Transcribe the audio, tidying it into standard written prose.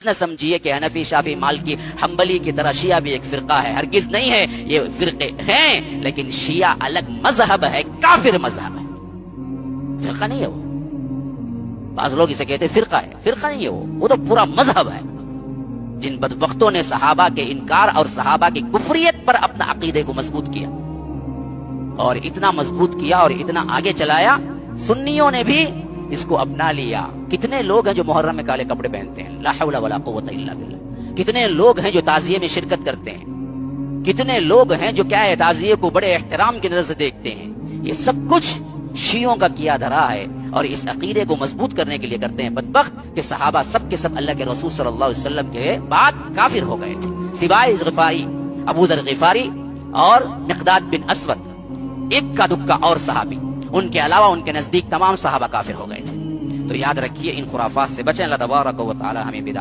न समझिए कि हनफी, शाफी, मालिकी, हम्बली की तरह शिया भी एक फिरका है। हरगिज नहीं है, ये फिरके हैं, लेकिन शिया अलग मजहब है, काफिर मजहब है, फिरका नहीं है वो। बाज लोग इसे कहते हैं फिरका है, फिरका नहीं है वो तो पूरा मजहब है। जिन बदबख्तों ने सहाबा के इनकार और सहाबा की कुफरियत पर अपना अकीदे को मजबूत किया और इतना मजबूत किया और इतना आगे चलाया, सुन्नियों ने भी इसको अपना लिया। कितने लोग हैं जो मुहर्रम में काले कपड़े पहनते हैं, ला हौला वला कुव्वता इल्ला बिल्लाह। कितने लोग हैं जो ताजिये में शिरकत करते हैं, कितने लोग हैं जो क्या है ताजिये को बड़े एहतराम की नजर से देखते हैं। ये सब कुछ शियों का किया धरा है और इस अकीदे को मजबूत करने के लिए करते हैं। बदबख्त के सहाबा सब के सब अल्लाह के रसूल सल्लल्लाहु अलैहि वसल्लम के बाद काफिर हो गए थे, सिवाय गिफारी, अबू दर गिफारी और मिक़दाद बिन अस्वद, इक्का दुक्का और सहाबी। उनके अलावा उनके नजदीक तमाम सहाबा काफिर हो गए थे। तो याद रखिए, इन खुराफात से बचें। अल्लाह तबारक व तआला हमें बिदा